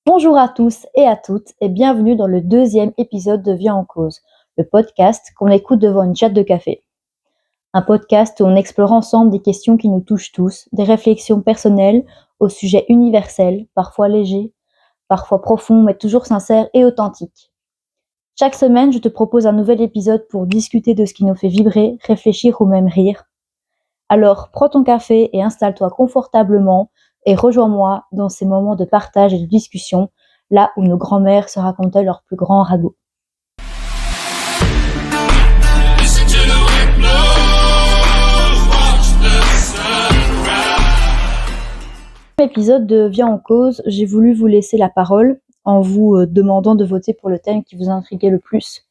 Bonjour à tous et à toutes et bienvenue dans le deuxième épisode de Viens en cause, le podcast qu'on écoute devant une chatte de café. Un podcast où on explore ensemble des questions qui nous touchent tous, des réflexions personnelles aux sujets universels, parfois légers, parfois profonds, mais toujours sincères et authentiques. Chaque semaine, je te propose un nouvel épisode pour discuter de ce qui nous fait vibrer, réfléchir ou même rire. Alors, prends ton café et installe-toi confortablement et rejoins-moi dans ces moments de partage et de discussion, là où nos grands-mères se racontaient leurs plus grands ragots. Dans l'épisode de Viens en cause, j'ai voulu vous laisser la parole en vous demandant de voter pour le thème qui vous intriguait le plus.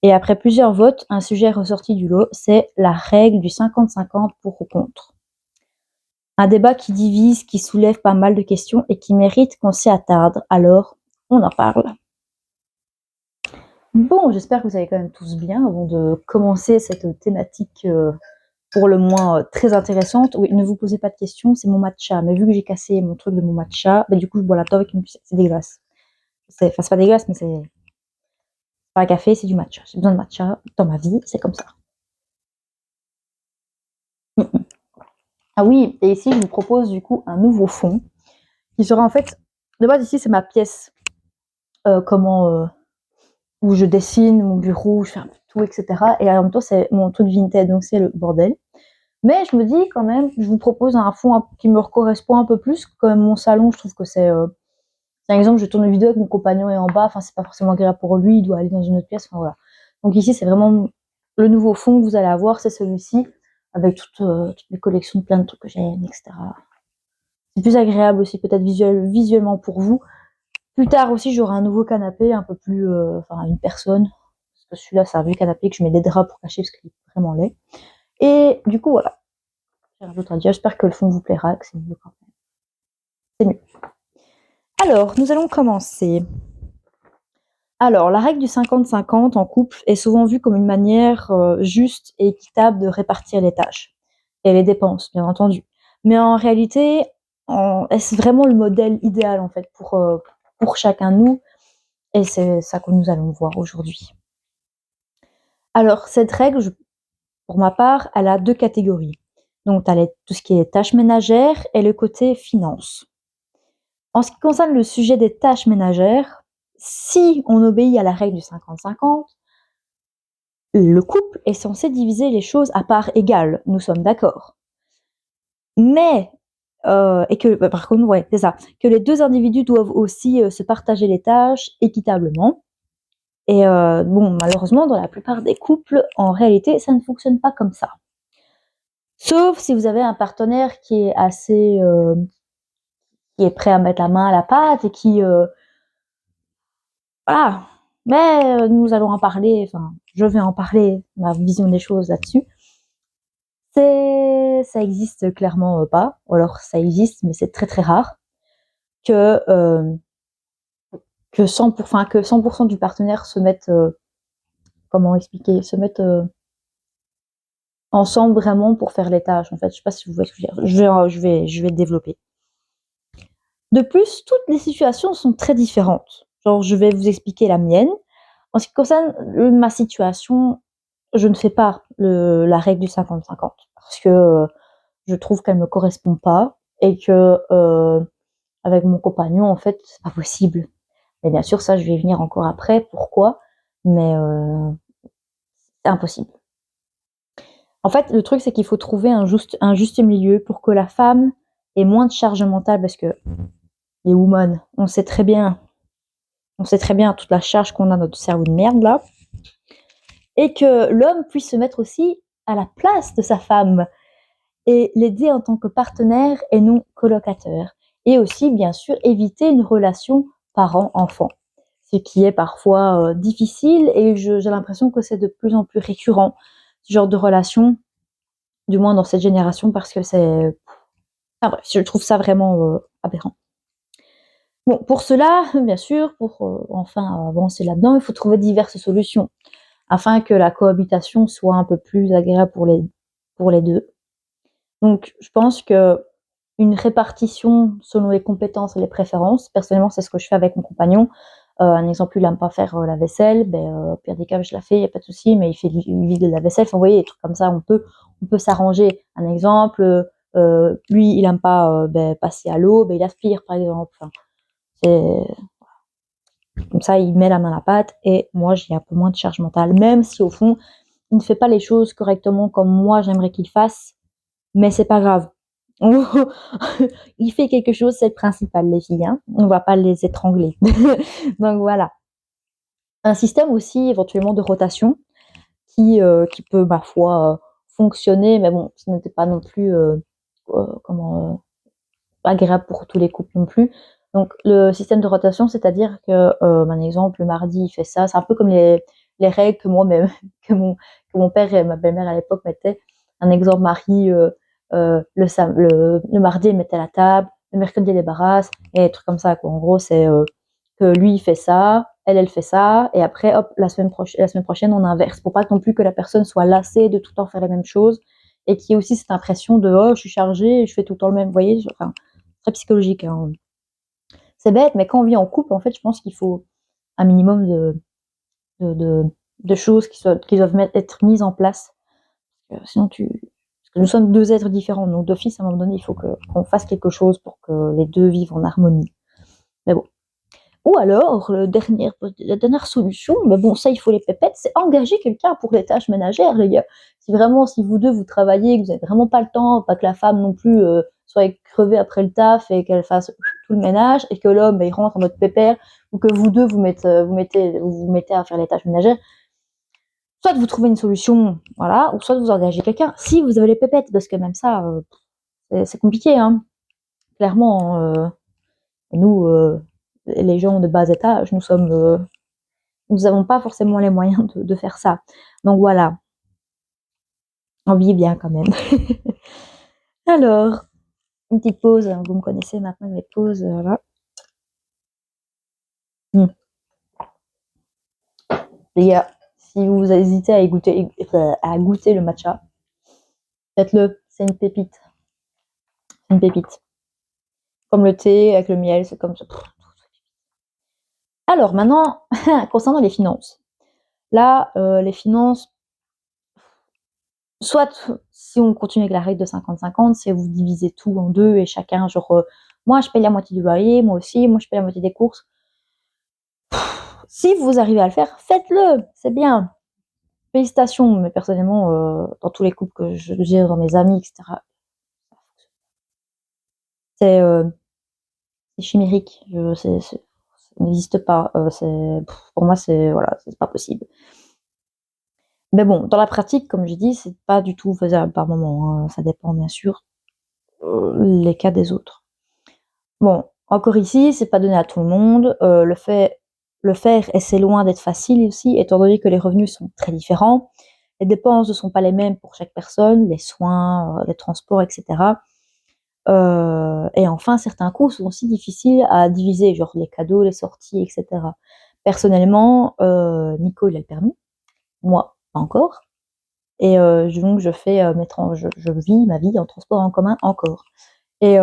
Et après plusieurs votes, un sujet ressorti du lot, c'est la règle du 50-50 pour ou contre. Un débat qui divise, qui soulève pas mal de questions et qui mérite qu'on s'y attarde. Alors, on en parle. Bon, j'espère que vous allez quand même tous bien avant de commencer cette thématique pour le moins très intéressante. Oui, ne vous posez pas de questions, c'est mon matcha. Mais vu que j'ai cassé mon truc de mon matcha, bah, du coup, je bois la tasse avec une cuillère. C'est dégueulasse. C'est pas dégueulasse, mais c'est pas un café, c'est du matcha. J'ai besoin de matcha dans ma vie, c'est comme ça. Ah oui, et ici, je vous propose du coup un nouveau fond qui sera en fait, de base ici, c'est ma pièce, où je dessine mon bureau, où je fais un peu tout, etc. Et en même temps, c'est mon truc vintage, donc c'est le bordel. Mais je me dis quand même, je vous propose un fond qui me correspond un peu plus. Quand même, mon salon, je trouve que c'est... par exemple, je tourne une vidéo avec mon compagnon et en bas, enfin, c'est pas forcément agréable pour lui, il doit aller dans une autre pièce, enfin voilà. Donc ici, c'est vraiment le nouveau fond que vous allez avoir, c'est celui-ci, avec toutes les collections de plein de trucs que j'aime, etc. C'est plus agréable aussi, peut-être visuellement pour vous. Plus tard aussi, j'aurai un nouveau canapé, un peu plus... enfin, une personne. Parce que celui-là, c'est un vieux canapé que je mets des draps pour cacher, parce qu'il est vraiment laid. Et du coup, voilà. J'ai rien d'autre à dire. J'espère que le fond vous plaira, que c'est mieux quand même. C'est mieux. Alors, nous allons commencer. Alors, la règle du 50-50 en couple est souvent vue comme une manière juste et équitable de répartir les tâches et les dépenses, bien entendu. Mais en réalité, est-ce vraiment le modèle idéal en fait pour chacun de nous? Et c'est ça que nous allons voir aujourd'hui. Alors, cette règle, pour ma part, elle a deux catégories. Donc, tu as tout ce qui est tâches ménagères et le côté finance. En ce qui concerne le sujet des tâches ménagères, si on obéit à la règle du 50-50, le couple est censé diviser les choses à parts égales, nous sommes d'accord. Mais, et que, par contre, ouais, c'est ça, que les deux individus doivent aussi se partager les tâches équitablement. Et bon, malheureusement, dans la plupart des couples, en réalité, ça ne fonctionne pas comme ça. Sauf si vous avez un partenaire qui est assez, qui est prêt à mettre la main à la pâte et qui, voilà. Mais nous allons en parler, enfin, je vais en parler, ma vision des choses là-dessus. Ça existe clairement pas, ou alors ça existe, mais c'est très très rare, que, que 100% du partenaire se mette, comment expliquer, se mette ensemble vraiment pour faire les tâches. En fait, je sais pas si vous voyez ce que je veux dire. Je vais développer. De plus, toutes les situations sont très différentes. Genre, je vais vous expliquer la mienne. En ce qui concerne ma situation, je ne fais pas la règle du 50-50 parce que je trouve qu'elle me correspond pas et que avec mon compagnon, en fait, c'est pas possible. Et bien sûr, ça, je vais y venir encore après. Pourquoi? Mais c'est impossible. En fait, le truc, c'est qu'il faut trouver un juste milieu pour que la femme ait moins de charge mentale parce que les women, on sait très bien toute la charge qu'on a dans notre cerveau de merde là, et que l'homme puisse se mettre aussi à la place de sa femme et l'aider en tant que partenaire et non colocataire. Et aussi, bien sûr, éviter une relation parent-enfant, ce qui est parfois difficile et j'ai l'impression que c'est de plus en plus récurrent, ce genre de relation, du moins dans cette génération, parce que c'est... Enfin bref, je trouve ça vraiment aberrant. Bon, pour cela, bien sûr, pour enfin avancer là-dedans, il faut trouver diverses solutions afin que la cohabitation soit un peu plus agréable pour les deux. Donc, je pense que une répartition selon les compétences et les préférences. Personnellement, c'est ce que je fais avec mon compagnon. Un exemple, il n'aime pas faire la vaisselle, au pire des cas, je la fais, il n'y a pas de souci, mais il vide la vaisselle. Enfin, vous voyez, des trucs comme ça, on peut s'arranger. Un exemple, lui, il n'aime pas passer à l'eau, il aspire, par exemple. Enfin, c'est comme ça, il met la main à la pâte et moi, j'ai un peu moins de charge mentale, même si au fond, il ne fait pas les choses correctement comme moi, j'aimerais qu'il fasse, mais c'est pas grave. Il fait quelque chose, c'est le principal, les filles. Hein. On va pas les étrangler. Donc voilà. Un système aussi éventuellement de rotation qui peut, ma foi, fonctionner, mais bon, ce n'était pas non plus agréable pour tous les couples non plus. Donc le système de rotation, c'est-à-dire que, un exemple, le mardi, il fait ça. C'est un peu comme les règles que moi, même, que mon père et ma belle-mère à l'époque mettaient. Un exemple, Marie, le mardi, elle mettait la table, le mercredi, elle débarrasse, et des trucs comme ça, quoi. En gros, c'est que lui, il fait ça, elle fait ça, et après, hop, la semaine prochaine, on inverse, pour pas non plus que la personne soit lassée de tout le temps faire la même chose, et qu'il y ait aussi cette impression de oh, je suis chargée, je fais tout le temps le même, vous voyez, enfin, très psychologique. Hein. C'est bête, mais quand on vit en couple, en fait, je pense qu'il faut un minimum de choses qui doivent être mises en place. Sinon, parce que nous sommes deux êtres différents, donc d'office, à un moment donné, il faut qu'on fasse quelque chose pour que les deux vivent en harmonie. Mais bon. Ou alors, la dernière solution, mais bon, ça, il faut les pépettes, c'est engager quelqu'un pour les tâches ménagères, les gars. Si vous deux, vous travaillez, que vous n'avez vraiment pas le temps, pas que la femme non plus soit crevée après le taf et qu'elle fasse tout le ménage, et que l'homme, il rentre en mode pépère, ou que vous deux, vous mettez à faire les tâches ménagères, soit vous trouvez une solution, voilà, ou soit vous engagez quelqu'un, si vous avez les pépettes, parce que même ça, c'est compliqué, hein. Clairement, nous, les gens de bas étage, nous n'avons pas forcément les moyens de faire ça. Donc voilà, on vit bien quand même. Alors, une petite pause, vous me connaissez maintenant, mes pauses, voilà. Les gars, si vous hésitez à goûter le matcha, faites-le, c'est une pépite. C'est une pépite. Comme le thé avec le miel, c'est comme ça. Alors maintenant, concernant les finances. Là, les finances, soit si on continue avec la règle de 50-50, c'est vous divisez tout en deux et chacun, genre, moi je paye la moitié du loyer, moi aussi, moi je paye la moitié des courses. Si vous arrivez à le faire, faites-le, c'est bien. Félicitations, mais personnellement, dans tous les couples que j'ai, dans mes amis, etc., c'est chimérique, ça n'existe pas. Pour moi, c'est pas possible. Mais bon, dans la pratique, comme j'ai dit, c'est pas du tout faisable par moment. Hein. Ça dépend bien sûr les cas des autres. Bon, encore ici, c'est pas donné à tout le monde. Le faire, et c'est loin d'être facile aussi, étant donné que les revenus sont très différents. Les dépenses ne sont pas les mêmes pour chaque personne, les soins, les transports, etc. Et enfin, certains coûts sont aussi difficiles à diviser, genre les cadeaux, les sorties, etc. Personnellement, Nico, il a le permis, moi, pas encore. Et donc, je vis ma vie en transport en commun encore. Et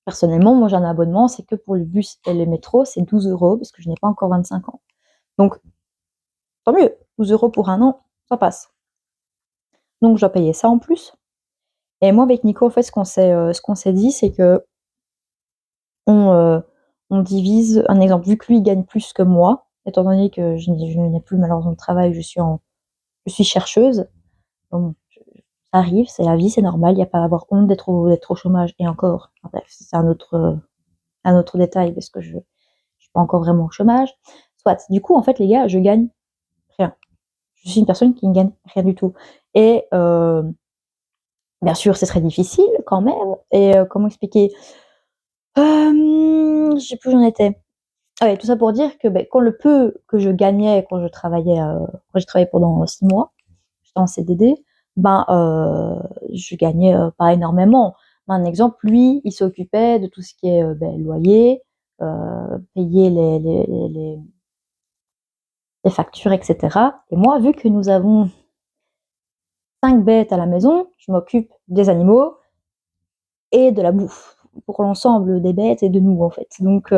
personnellement, moi, j'ai un abonnement, c'est que pour le bus et le métro, c'est 12 € parce que je n'ai pas encore 25 ans. Donc, tant mieux, 12 € pour un an, ça passe. Donc, je dois payer ça en plus. Et moi, avec Nico, en fait, ce qu'on s'est dit, c'est que on divise, un exemple, vu que lui, il gagne plus que moi, étant donné que je n'ai plus malheureusement de travail, je suis chercheuse. Bon, ça arrive, c'est la vie, c'est normal, il n'y a pas à avoir honte d'être au chômage. Et encore, bref, c'est un autre détail, parce que je suis pas encore vraiment au chômage. Soit, du coup, en fait, les gars, je gagne rien. Je suis une personne qui ne gagne rien du tout. Et bien sûr, c'est très difficile quand même. Et comment expliquer Je sais plus où j'en étais. Ah ouais, tout ça pour dire que quand le peu que je gagnais quand j'ai travaillé pendant 6 mois, j'étais en CDD, je gagnais pas énormément. Un exemple, lui, il s'occupait de tout ce qui est loyer, payer les factures, etc. Et moi, vu que nous avons 5 bêtes à la maison, je m'occupe des animaux et de la bouffe pour l'ensemble des bêtes et de nous, en fait. Donc,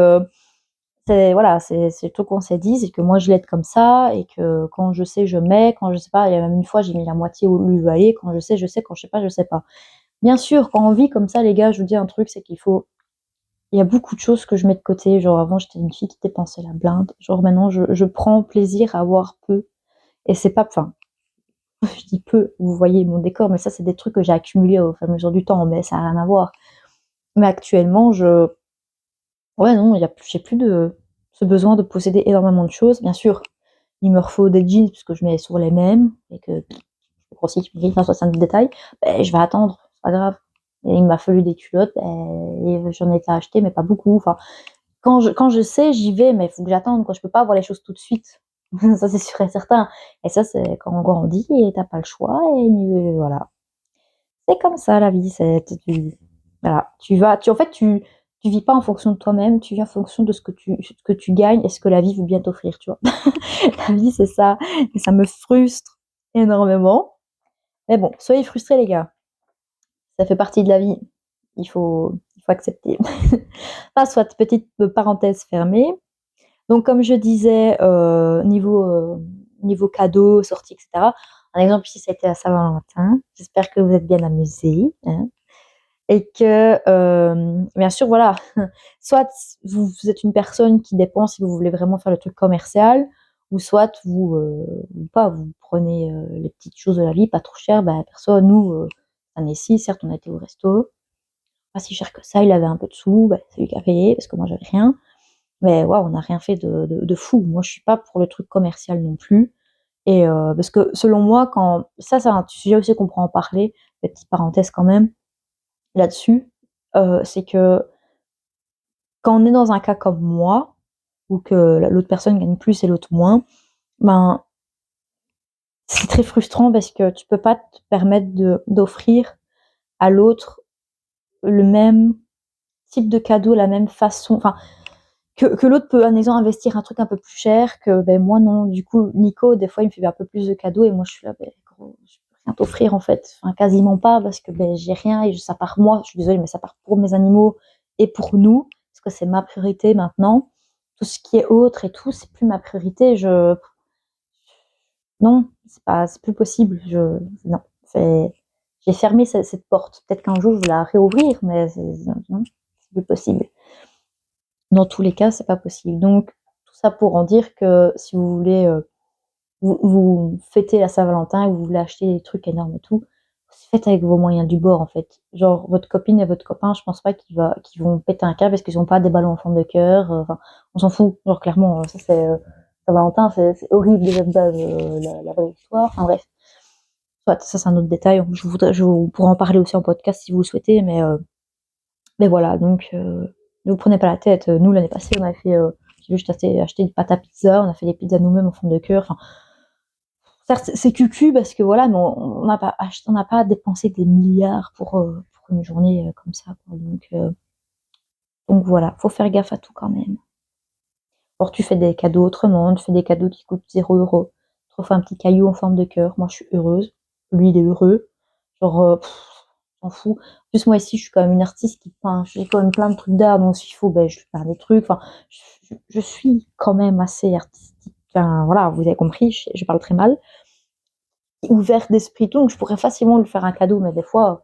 c'est le truc qu'on s'est dit, c'est que moi je l'aide comme ça et que quand je sais, je mets, quand je sais pas, il y a même une fois, j'ai mis la moitié au lieu aller, quand je sais, quand je sais pas. Bien sûr, quand on vit comme ça, les gars, je vous dis un truc, c'est qu'il y a beaucoup de choses que je mets de côté. Genre, avant, j'étais une fille qui dépensait la blinde. Genre, maintenant, je prends plaisir à avoir peu. Et c'est pas, enfin, je dis peu, vous voyez mon décor, mais ça, c'est des trucs que j'ai accumulés au fur et à mesure du temps, mais ça n'a rien à voir. Mais actuellement, ouais, non, j'ai plus ce besoin de posséder énormément de choses. Bien sûr, il me refaut des jeans puisque je mets sur les mêmes et que je grossis, tu me dis, 70 détails, ben, je vais attendre, c'est pas grave. Et il m'a fallu des culottes, et j'en ai été acheter, mais pas beaucoup. Enfin, quand je sais, j'y vais, mais il faut que j'attende, quoi. Je peux pas avoir les choses tout de suite. Ça, c'est sûr et certain. Et ça, c'est quand on grandit et t'as pas le choix, et voilà. C'est comme ça, la vie. Voilà. Tu vis pas en fonction de toi-même, tu vis en fonction de ce que tu gagnes et ce que la vie veut bien t'offrir, tu vois. La vie, c'est ça. Et ça me frustre énormément. Mais bon, soyez frustrés, les gars. Ça fait partie de la vie. Il faut accepter. Enfin, soit, petite parenthèse fermée. Donc, comme je disais, niveau cadeaux, sorties, etc. Un exemple ici, ça a été à Saint-Valentin. J'espère que vous êtes bien amusés. Hein. Et que, bien sûr, voilà, soit vous êtes une personne qui dépense et vous voulez vraiment faire le truc commercial, ou soit vous prenez les petites choses de la vie, pas trop cher. Bah, perso, nous, cette année-ci, certes, on a été au resto, pas si cher que ça, il avait un peu de sous, bah, c'est lui qui a payé, parce que moi, j'avais rien. Mais ouais, on n'a rien fait de fou. Moi, je suis pas pour le truc commercial non plus. Et parce que selon moi, c'est un sujet aussi qu'on pourra en parler, petite parenthèse quand même, là-dessus, c'est que quand on est dans un cas comme moi, où que l'autre personne gagne plus et l'autre moins, ben, c'est très frustrant parce que tu peux pas te permettre d'offrir à l'autre le même type de cadeau, la même façon, enfin, que l'autre peut, un exemple, investir un truc un peu plus cher, que ben, moi non. Du coup, Nico, des fois, il me fait un peu plus de cadeaux et moi, je suis là, ben, gros, je peux rien t'offrir en fait. Enfin, quasiment pas parce que ben, j'ai rien et ça part, moi, je suis désolée, mais ça part pour mes animaux et pour nous, parce que c'est ma priorité maintenant. Tout ce qui est autre et tout, c'est plus ma priorité. Non, c'est plus possible. Non, j'ai fermé cette porte. Peut-être qu'un jour, je vais la réouvrir, mais non, c'est plus possible. Dans tous les cas, c'est pas possible. Donc, tout ça pour en dire que si vous voulez vous fêter la Saint-Valentin et vous voulez acheter des trucs énormes et tout, faites avec vos moyens du bord en fait. Genre votre copine et votre copain, je pense pas qu'ils vont péter un câble parce qu'ils ont pas des ballons en forme de cœur. Enfin, on s'en fout. Genre clairement, ça c'est Saint-Valentin, c'est horrible déjà de base la vraie histoire. Enfin bref, soit ça c'est un autre détail. Je vous pourrais en parler aussi en podcast si vous le souhaitez, mais voilà, donc ne vous prenez pas la tête. Nous, l'année passée, on a fait, j'ai juste acheté une pâte à pizza, on a fait des pizzas nous-mêmes en forme de cœur. Enfin, certes, c'est cucu parce que voilà, mais on n'a pas dépensé des milliards pour une journée comme ça. Quoi. Donc voilà, faut faire gaffe à tout quand même. Or, tu fais des cadeaux autrement, tu fais des cadeaux qui coûtent 0 €. Tu refais un petit caillou en forme de cœur. Moi, je suis heureuse. Lui, il est heureux. Genre, s'en fout. En plus, moi, ici, je suis quand même une artiste qui peint. J'ai quand même plein de trucs d'art, donc s'il faut, ben, je peins des trucs. Enfin, je suis quand même assez artistique. Enfin, voilà, vous avez compris, je parle très mal. Ouverte d'esprit, donc je pourrais facilement lui faire un cadeau, mais des fois,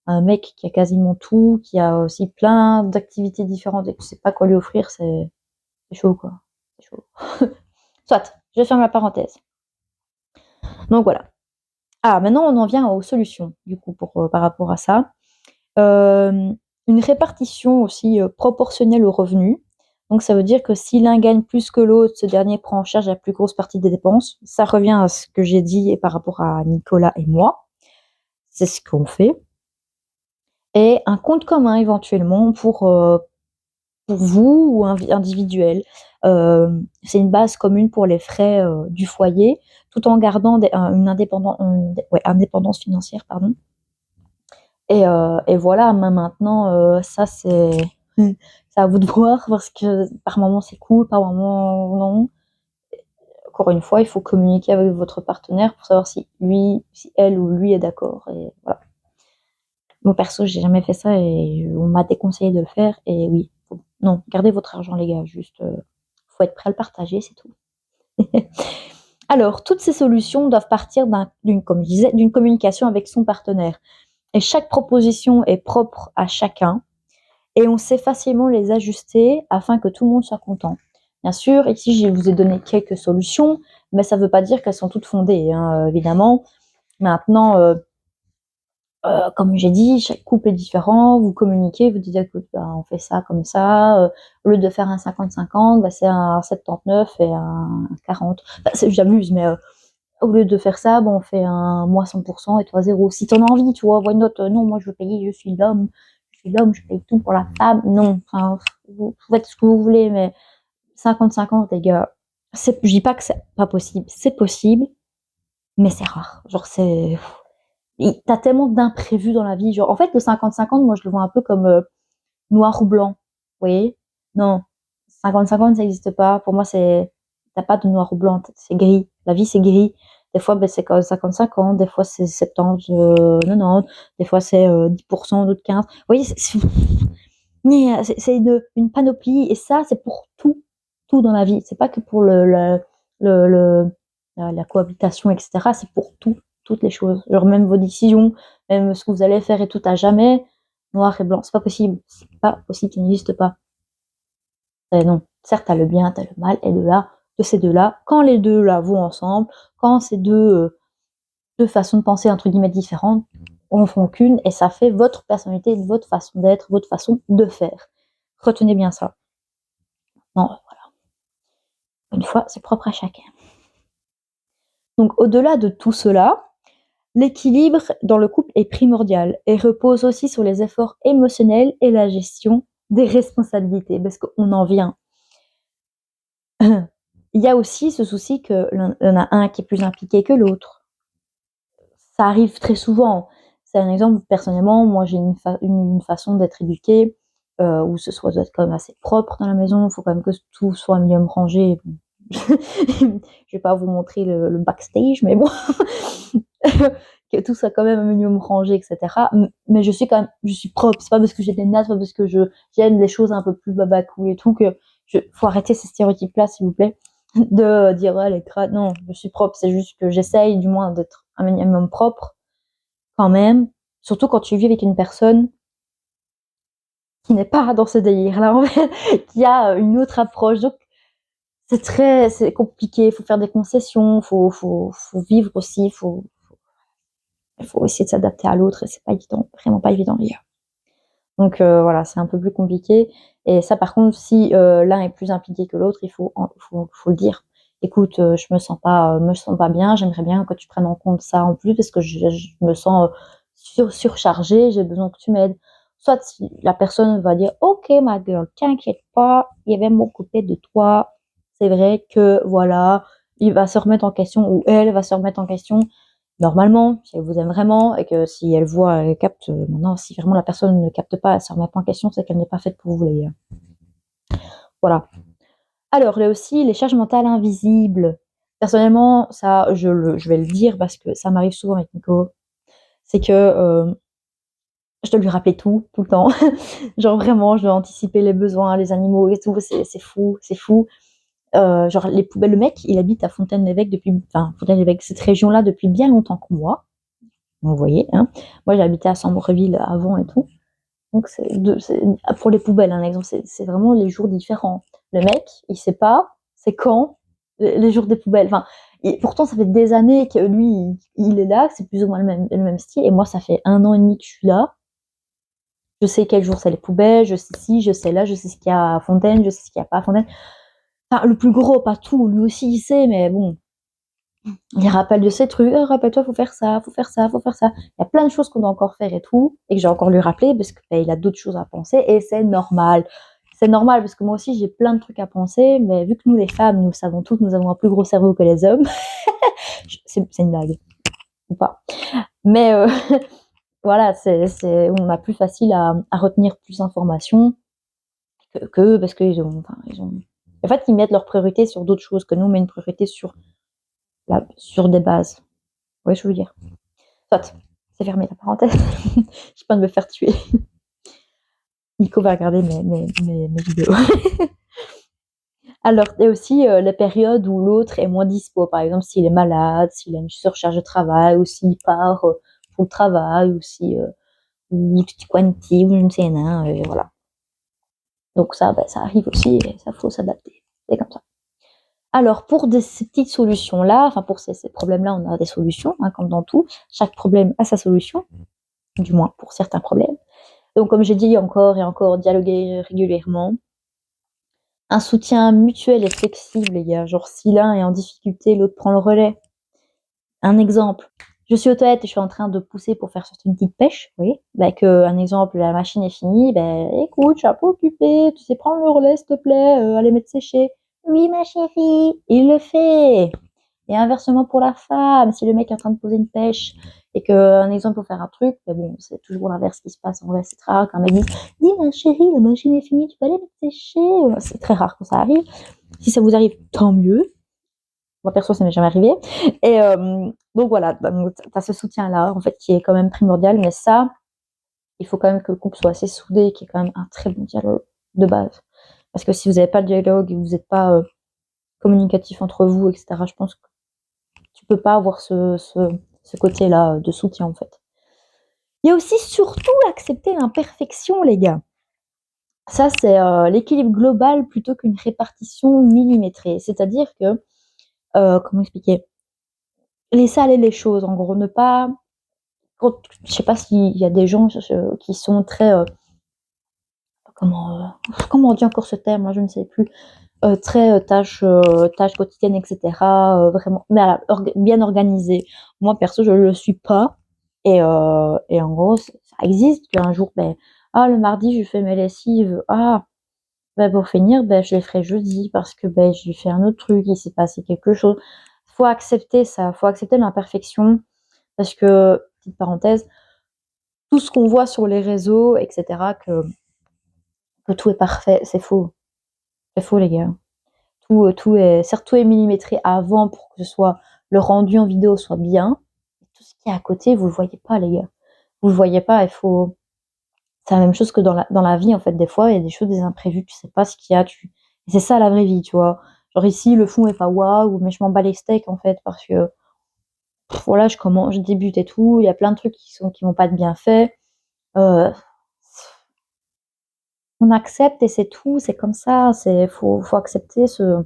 un mec qui a quasiment tout, qui a aussi plein d'activités différentes et que tu sais pas quoi lui offrir, c'est chaud, quoi. C'est chaud. Soit, je ferme la parenthèse. Donc voilà. Ah, maintenant on en vient aux solutions, du coup, par rapport à ça. Une répartition aussi proportionnelle aux revenus. Donc ça veut dire que si l'un gagne plus que l'autre, ce dernier prend en charge la plus grosse partie des dépenses. Ça revient à ce que j'ai dit et par rapport à Nicolas et moi. C'est ce qu'on fait. Et un compte commun éventuellement pour vous ou individuel. C'est une base commune pour les frais du foyer, tout en gardant une indépendance financière, pardon. Et voilà, maintenant, ça c'est c'est à vous de voir parce que par moment c'est cool, par moment non. Encore une fois, il faut communiquer avec votre partenaire pour savoir si elle ou lui est d'accord. Et voilà. Moi, perso, j'ai jamais fait ça et on m'a déconseillé de le faire. Et oui, non, gardez votre argent, les gars. Juste, faut être prêt à le partager, c'est tout. Alors, toutes ces solutions doivent partir comme je disais, d'une communication avec son partenaire. Et chaque proposition est propre à chacun. Et on sait facilement les ajuster afin que tout le monde soit content. Bien sûr, ici, je vous ai donné quelques solutions, mais ça ne veut pas dire qu'elles sont toutes fondées, hein, évidemment. Maintenant, comme j'ai dit, chaque couple est différent, vous communiquez, vous dites écoute, on fait ça comme ça, au lieu de faire un 50-50, c'est un 79 et un 40. J'abuse, mais au lieu de faire ça, on fait un moi 100% et toi 0. Si t'en as envie, tu vois, why not, non, moi je veux payer, je paye tout pour la femme. Non, enfin, vous faites ce que vous voulez, mais 50-50, les gars, je dis pas que c'est pas possible, c'est possible, mais c'est rare. Genre, t'as tellement d'imprévus dans la vie. Genre, en fait, le 50-50, moi, je le vois un peu comme noir ou blanc. Vous voyez? Non. 50-50, ça n'existe pas. Pour moi, t'as pas de noir ou blanc, c'est gris. La vie, c'est gris. Des fois, c'est 50-50, des fois, c'est 70, 90, des fois, c'est 10%, d'autres 15. Vous voyez, c'est une panoplie, et ça, c'est pour tout dans la vie. C'est pas que pour la cohabitation, etc. C'est pour toutes les choses. Genre, même vos décisions, même ce que vous allez faire et tout, à jamais noir et blanc. C'est pas possible. C'est pas possible, ça n'existe pas. Non. Certes, t'as le bien, t'as le mal, et de ces deux-là, quand les deux là vont ensemble, quand ces deux façons de penser entre guillemets différentes en font qu'une, et ça fait votre personnalité, votre façon d'être, votre façon de faire. Retenez bien ça. Non, voilà. Une fois, c'est propre à chacun. Donc, au-delà de tout cela, l'équilibre dans le couple est primordial et repose aussi sur les efforts émotionnels et la gestion des responsabilités, parce qu'on en vient. Il y a aussi ce souci qu'il y en a un qui est plus impliqué que l'autre. Ça arrive très souvent. C'est un exemple, personnellement, moi j'ai une façon d'être éduquée où ce doit être quand même assez propre dans la maison, il faut quand même que tout soit un minimum rangé. Je vais pas vous montrer le backstage, mais bon, que tout soit quand même un minimum rangé, etc. Mais je suis propre. C'est pas parce que j'ai des nattes, c'est pas parce que j'aime les choses un peu plus babacou et tout que faut arrêter ces stéréotypes-là, s'il vous plaît, de dire ouais, les crades. Non, je suis propre. C'est juste que j'essaye du moins d'être un minimum propre quand même. Surtout quand tu vis avec une personne qui n'est pas dans ce délire-là, en fait, qui a une autre approche. Donc c'est compliqué, il faut faire des concessions, faut vivre aussi, il faut essayer de s'adapter à l'autre, et c'est pas évident, vraiment pas évident, les gars. Donc voilà, c'est un peu plus compliqué. Et ça, par contre, si l'un est plus impliqué que l'autre, il faut le dire. Écoute, je me sens pas bien, j'aimerais bien que tu prennes en compte ça en plus parce que je me sens surchargée, j'ai besoin que tu m'aides. Soit si la personne va dire ok ma girl, t'inquiète pas, il va m'occuper de toi. C'est vrai que voilà, il va se remettre en question ou elle va se remettre en question. Normalement, si elle vous aime vraiment et que si elle voit, elle capte, maintenant si vraiment la personne ne capte pas, elle se remet pas en question, c'est qu'elle n'est pas faite pour vous, les gars. Voilà. Alors, là aussi, les charges mentales invisibles. Personnellement, ça, je vais le dire parce que ça m'arrive souvent avec Nico. C'est que je dois lui rappeler tout le temps. Genre vraiment, je dois anticiper les besoins, les animaux et tout. C'est fou, c'est fou. Genre les poubelles, le mec, il habite à Fontaine-l'Évêque Fontaine-l'Évêque, cette région-là depuis bien longtemps que moi. Vous voyez, hein. Moi, j'habitais à Sambreville avant et tout. Donc, pour les poubelles, un exemple, c'est vraiment les jours différents. Le mec, il sait pas, c'est quand les jours des poubelles. Enfin, pourtant, ça fait des années que lui, il est là, c'est plus ou moins le même style. Et moi, ça fait 1 an et demi que je suis là. Je sais quel jour c'est les poubelles, je sais ci, je sais là, je sais ce qu'il y a à Fontaine, je sais ce qu'il n'y a pas à Fontaine. Enfin, le plus gros, pas tout, lui aussi, il sait, mais bon, il rappelle de ces trucs, rappelle-toi, faut faire ça, faut faire ça, faut faire ça. Il y a plein de choses qu'on doit encore faire et tout, et que j'ai encore lui rappeler parce qu'il a d'autres choses à penser, et c'est normal. C'est normal parce que moi aussi j'ai plein de trucs à penser, mais vu que nous les femmes, nous savons toutes, nous avons un plus gros cerveau que les hommes. C'est une blague, ou pas. Mais voilà, on a plus facile à retenir plus d'informations que parce qu'ils ont. En fait, ils mettent leur priorité sur d'autres choses que nous, on met une priorité sur des bases. Oui, je veux dire. Soit. C'est fermé la parenthèse. J'ai pas de me faire tuer. Nico va regarder mes vidéos. Alors, il y a aussi les périodes où l'autre est moins dispo. Par exemple, s'il est malade, s'il a une surcharge de travail, ou s'il part pour le travail, ou si ou quanti, ou je ne sais rien, voilà. Donc ça, ça arrive aussi, et ça faut s'adapter. C'est comme ça. Alors, pour ces petites solutions-là, enfin pour ces problèmes-là, on a des solutions, hein, comme dans tout. Chaque problème a sa solution, du moins pour certains problèmes. Donc, comme j'ai dit encore et encore, dialoguer régulièrement. Un soutien mutuel et flexible, les gars. Genre, si l'un est en difficulté, l'autre prend le relais. Un exemple. Je suis aux toilettes et je suis en train de pousser pour faire sortir une petite pêche, oui. Un exemple, la machine est finie, écoute, je suis un peu occupée, tu sais prendre le relais, s'il te plaît, aller mettre sécher. Oui, ma chérie, il le fait. Et inversement pour la femme, si le mec est en train de poser une pêche et qu'un exemple pour faire un truc, bon, c'est toujours l'inverse qui se passe. En vrai, c'est très rare qu'un mec dise dis ma chérie, la machine est finie, tu peux aller mettre sécher. C'est très rare quand ça arrive. Si ça vous arrive, tant mieux. Moi perso, ça m'est jamais arrivé. Et donc voilà, t'as ce soutien-là, en fait, qui est quand même primordial. Mais ça, il faut quand même que le couple soit assez soudé, qu'il y ait quand même un très bon dialogue de base. Parce que si vous n'avez pas de dialogue et que vous n'êtes pas communicatif entre vous, etc., je pense que tu peux pas avoir ce côté-là de soutien, en fait. Il y a aussi surtout accepter l'imperfection, les gars. Ça, c'est l'équilibre global plutôt qu'une répartition millimétrée. C'est-à-dire que, comment expliquer, laisser aller les choses, en gros, ne pas... Je sais pas s'il y a des gens qui sont très... comment on dit encore ce terme, moi je ne sais plus. Très tâches quotidiennes, etc. Vraiment, mais bien organisées. Moi, perso, je ne le suis pas. Et en gros, ça existe qu'un jour, le mardi, je fais mes lessives. Pour finir, je les ferai jeudi parce que j'ai fait un autre truc, il s'est passé quelque chose. Faut accepter ça, faut accepter l'imperfection parce que, petite parenthèse, tout ce qu'on voit sur les réseaux, etc., que tout est parfait, c'est faux. C'est faux, les gars. Tout est millimétré avant pour que le rendu en vidéo soit bien. Tout ce qui est à côté, vous le voyez pas, les gars. Vous le voyez pas, c'est la même chose que dans la vie, en fait. Des fois, il y a des choses, des imprévus, tu sais pas ce qu'il y a, et c'est ça la vraie vie, tu vois. Genre ici, le fond est pas waouh, mais je m'en bats les steaks, en fait, parce que, voilà, je débute et tout, il y a plein de trucs qui vont pas être bien faits. On accepte et c'est tout, c'est comme ça, faut accepter ce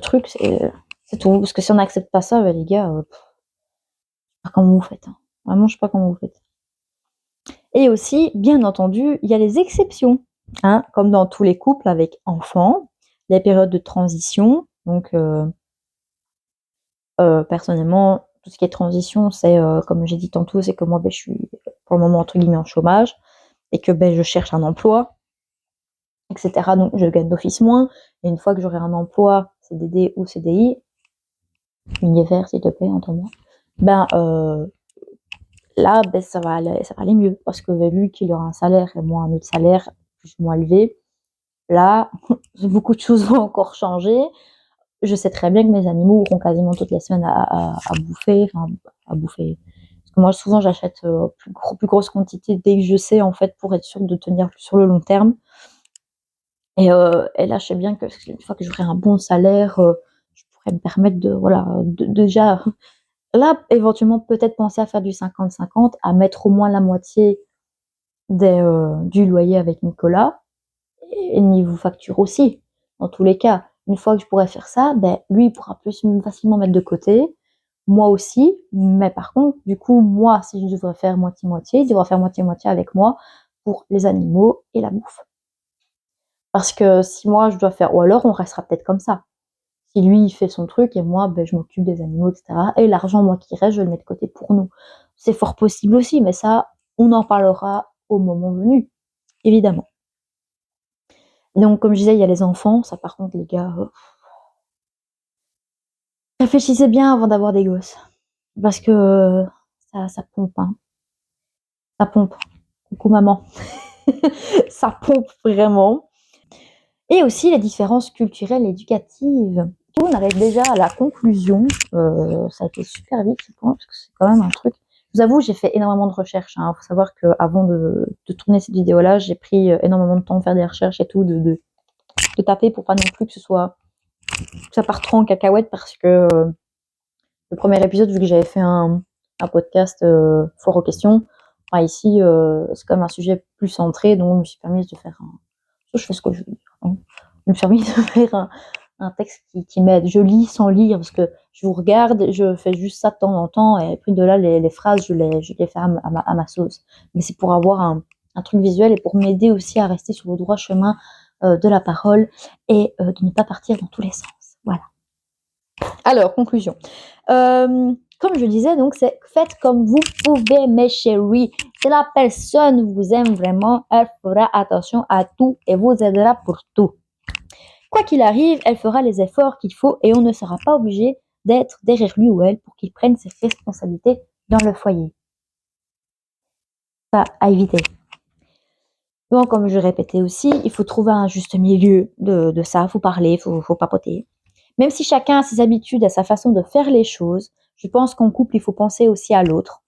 truc, c'est tout. Parce que si on n'accepte pas ça, les gars, je sais pas comment vous faites. Hein. Vraiment, je sais pas comment vous faites. Et aussi, bien entendu, il y a les exceptions, hein, comme dans tous les couples avec enfants, les périodes de transition. Donc, personnellement, tout ce qui est transition, c'est, comme j'ai dit tantôt, c'est que moi, je suis pour le moment, entre guillemets, en chômage et que je cherche un emploi, etc. Donc, je gagne d'office moins. Et une fois que j'aurai un emploi, CDD ou CDI, univers, s'il te plaît, entends-moi, là, ça va aller mieux. Parce que lui qu'il aura un salaire et moi un autre salaire plus ou moins élevé, là, beaucoup de choses vont encore changer. Je sais très bien que mes animaux auront quasiment toutes les semaines à bouffer, à bouffer. Parce que moi, souvent, j'achète plus grosse quantité dès que je sais, en fait, pour être sûre de tenir sur le long terme. Et là, je sais bien que une fois que j'aurai un bon salaire, je pourrais me permettre de déjà... Là, éventuellement, peut-être penser à faire du 50-50, à mettre au moins la moitié du loyer avec Nicolas, et niveau facture aussi. Dans tous les cas, une fois que je pourrais faire ça, lui, il pourra plus facilement mettre de côté, moi aussi, mais par contre, du coup, moi, si je devrais faire moitié-moitié, il devra faire moitié-moitié avec moi pour les animaux et la bouffe. Parce que si moi, je dois faire... Ou alors, on restera peut-être comme ça. Si lui, il fait son truc et moi, je m'occupe des animaux, etc. Et l'argent, moi, qui reste, je le mets de côté pour nous. C'est fort possible aussi, mais ça, on en parlera au moment venu, évidemment. Donc, comme je disais, il y a les enfants. Ça, par contre, les gars, réfléchissez bien avant d'avoir des gosses. Parce que ça pompe, hein. Ça pompe. Coucou, maman. Ça pompe vraiment. Et aussi les différences culturelles et éducatives. On arrive déjà à la conclusion. Ça a été super vite, je pense, parce que c'est quand même un truc vous avoue, j'ai fait énormément de recherches. Il faut savoir qu'avant de tourner cette vidéo-là, j'ai pris énormément de temps à faire des recherches et tout, de taper pour pas non plus que ça parte trop en cacahuète parce que le premier épisode, vu que j'avais fait un podcast fort aux questions, ici, c'est quand même un sujet plus centré, donc je me suis permise de faire je fais ce que je veux dire. Hein. Je me suis permise de faire un texte qui m'aide. Je lis sans lire parce que je vous regarde, je fais juste ça de temps en temps et puis de là, les phrases, je les fais à ma sauce. Mais c'est pour avoir un truc visuel et pour m'aider aussi à rester sur le droit chemin de la parole et de ne pas partir dans tous les sens. Voilà. Alors, conclusion. Comme je disais, donc, c'est faites comme vous pouvez, mes chéris. Si la personne vous aime vraiment, elle fera attention à tout et vous aidera pour tout. Quoi qu'il arrive, elle fera les efforts qu'il faut et on ne sera pas obligé d'être derrière lui ou elle pour qu'il prenne ses responsabilités dans le foyer. Ça, à éviter. Bon, comme je répétais aussi, il faut trouver un juste milieu de ça. Il faut parler, il faut papoter. Même si chacun a ses habitudes, a sa façon de faire les choses, je pense qu'en couple, il faut penser aussi à l'autre.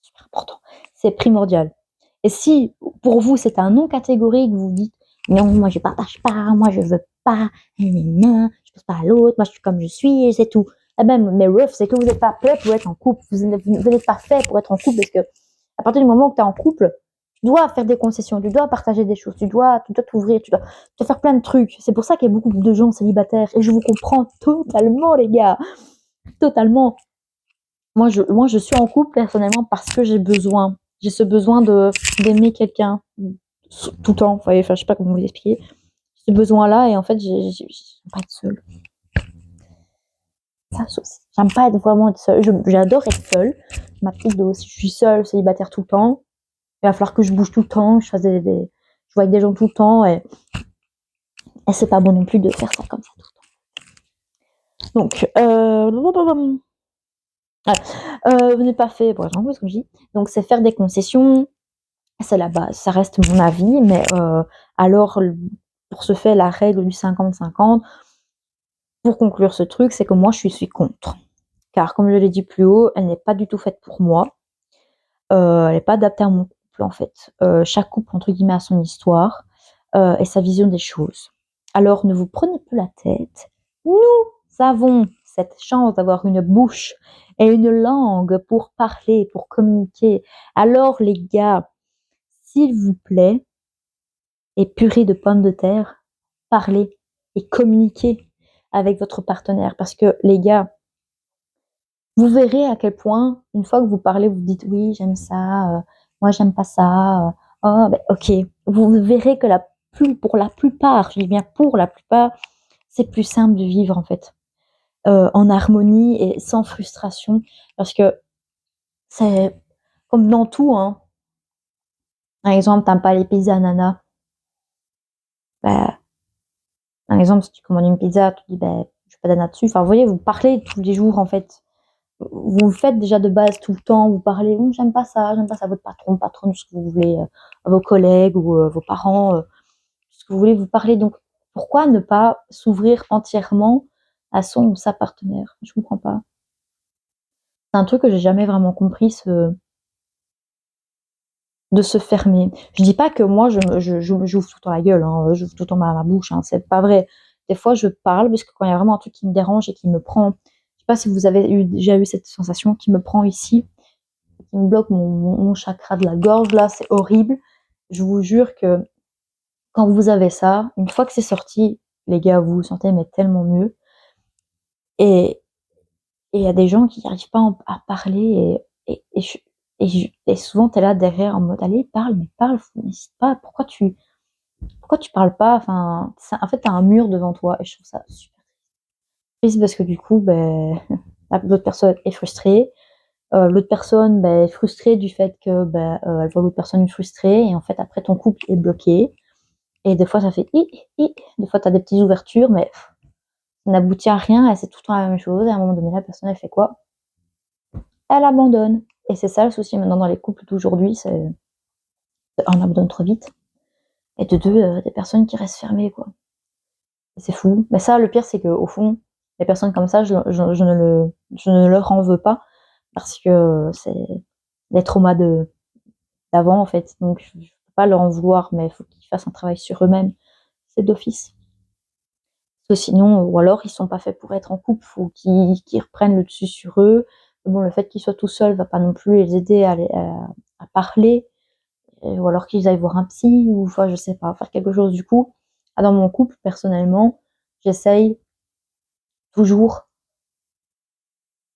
Super important. C'est primordial. Et si, pour vous, c'est un non catégorique, vous dites « Non, moi, je partage pas, moi, je veux pas, non, je pense pas à l'autre, moi, je suis comme je suis, et c'est tout. » Eh ben, mais ref, c'est que vous n'êtes pas prêt pour être en couple. Vous n'êtes pas fait pour être en couple parce que à partir du moment où tu es en couple, tu dois faire des concessions, tu dois partager des choses, tu dois t'ouvrir, tu dois faire plein de trucs. C'est pour ça qu'il y a beaucoup de gens célibataires et je vous comprends totalement, les gars. Totalement. Moi, je suis en couple personnellement parce que j'ai ce besoin d'aimer quelqu'un tout le temps. Enfin, je sais pas comment vous expliquer. Ce besoin-là et en fait, j'aime pas être seule. Ça aussi. J'aime pas vraiment être seule. J'adore être seule. Ma petite dose. Je suis seule, célibataire tout le temps. Il va falloir que je bouge tout le temps, je vois avec des gens tout le temps et c'est pas bon non plus de faire ça comme ça tout le temps. Donc, vous n'êtes pas fait pour être en couple, comme je dis. Donc, c'est faire des concessions, c'est la base. Ça reste mon avis, mais alors, pour ce fait, la règle du 50-50, pour conclure ce truc, c'est que moi, je suis contre. Car, comme je l'ai dit plus haut, elle n'est pas du tout faite pour moi. Elle n'est pas adaptée à mon couple, en fait. Chaque couple, entre guillemets, a son histoire et sa vision des choses. Alors, ne vous prenez plus la tête. Nous avons cette chance d'avoir une bouche et une langue pour parler, pour communiquer. Alors, les gars, s'il vous plaît, et purée de pommes de terre, parlez et communiquez avec votre partenaire. Parce que, les gars, vous verrez à quel point, une fois que vous parlez, vous dites oui, j'aime ça, moi j'aime pas ça, oh, ben, ok. Vous verrez que pour la plupart, je dis bien pour la plupart, c'est plus simple de vivre en fait, en harmonie et sans frustration. Parce que c'est comme dans tout, hein. Par exemple, t'aimes pas les pizzas ananas. Bah, par exemple, si tu commandes une pizza, tu dis, ben, je veux pas d'ananas dessus. Enfin, vous voyez, vous parlez tous les jours en fait. Vous le faites déjà de base tout le temps, vous parlez, j'aime pas ça, votre patron, patronne, ce que vous voulez, à vos collègues ou vos parents, ce que vous voulez, vous parlez. Donc, pourquoi ne pas s'ouvrir entièrement à son ou sa partenaire? Je comprends pas. C'est un truc que j'ai jamais vraiment compris, de se fermer. Je dis pas que moi, j'ouvre tout le temps la gueule, hein, j'ouvre tout le temps ma bouche, hein, c'est pas vrai. Des fois, je parle, parce que quand il y a vraiment un truc qui me dérange et qui me prend, je sais pas si vous avez déjà eu cette sensation qui me prend ici, qui me bloque mon chakra de la gorge, là, c'est horrible. Je vous jure que quand vous avez ça, une fois que c'est sorti, les gars, vous vous sentez mais tellement mieux. Et il y a des gens qui n'arrivent pas à parler et souvent tu es là derrière en mode allez, parle, mais parle, n'hésite pas, pourquoi tu parles pas? Enfin, en fait, tu as un mur devant toi et je trouve ça super triste parce que du coup, ben, l'autre personne est frustrée. L'autre personne est frustrée du fait que elle voit l'autre personne frustrée et en fait après ton couple est bloqué et des fois ça fait des fois tu as des petites ouvertures mais ça n'aboutit à rien et c'est tout le temps la même chose et à un moment donné la personne elle fait quoi? Elle abandonne et c'est ça le souci maintenant dans les couples d'aujourd'hui, c'est on abandonne trop vite et de deux des personnes qui restent fermées quoi. Et c'est fou. Mais ça le pire c'est qu'au fond les personnes comme ça je ne leur en veux pas parce que c'est des traumas d'avant, en fait. Donc, je ne peux pas leur en vouloir, mais il faut qu'ils fassent un travail sur eux-mêmes. C'est d'office. Parce que sinon, ou alors ils sont pas faits pour être en couple, faut qu'ils reprennent le dessus sur eux. Bon, le fait qu'ils soient tout seuls va pas non plus les aider à parler, ou alors qu'ils aillent voir un psy, ou enfin, je sais pas, faire quelque chose. Du coup, dans mon couple, personnellement, j'essaye toujours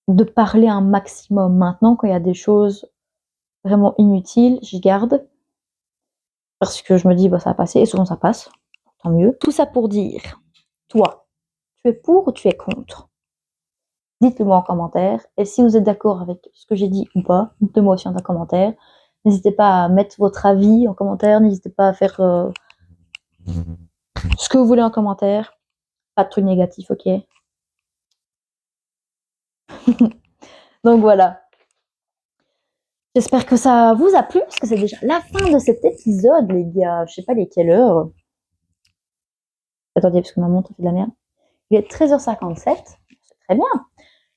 de parler un maximum. Maintenant, quand il y a des choses vraiment inutiles, j'y garde, parce que je me dis, bah, ça va passer, et souvent ça passe, tant mieux. Tout ça pour dire, toi, tu es pour ou tu es contre? Dites-le moi en commentaire. Et si vous êtes d'accord avec ce que j'ai dit ou pas, dites-le moi aussi en commentaire. N'hésitez pas à mettre votre avis en commentaire. N'hésitez pas à faire ce que vous voulez en commentaire. Pas de trucs négatifs, ok? Donc voilà. J'espère que ça vous a plu, parce que c'est déjà la fin de cet épisode, les gars. Je sais pas les quelle heure. Attendez, parce que ma montre fait de la merde. Il est 13h57. C'est très bien.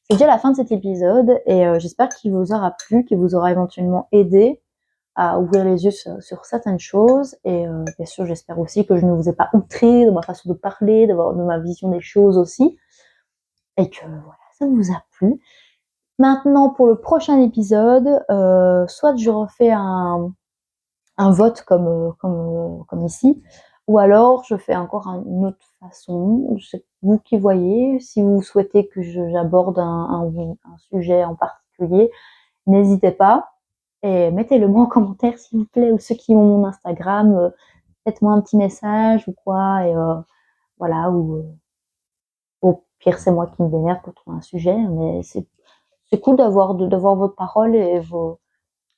C'est déjà la fin de cet épisode, et j'espère qu'il vous aura plu, qu'il vous aura éventuellement aidé à ouvrir les yeux sur certaines choses. Et bien sûr, j'espère aussi que je ne vous ai pas outré de ma façon de parler, de ma vision des choses aussi. Et que voilà, ça vous a plu. Maintenant, pour le prochain épisode, soit je refais un vote comme ici, ou alors je fais encore une autre façon. C'est vous qui voyez. Si vous souhaitez que j'aborde un sujet en particulier, n'hésitez pas. Et mettez-le moi en commentaire s'il vous plaît, ou ceux qui ont mon Instagram, faites-moi un petit message ou quoi, et voilà, ou au pire c'est moi qui me démerde pour trouver un sujet, mais c'est cool d'avoir votre parole et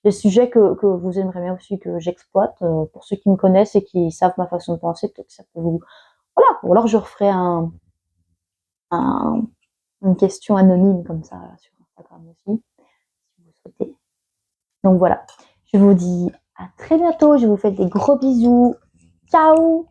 les sujets que vous aimeriez bien aussi que j'exploite, pour ceux qui me connaissent et qui savent ma façon de penser, peut-être que ça peut vous... Voilà, ou alors je referai une question anonyme comme ça sur Instagram aussi, si vous souhaitez. Donc voilà, je vous dis à très bientôt, je vous fais des gros bisous. Ciao!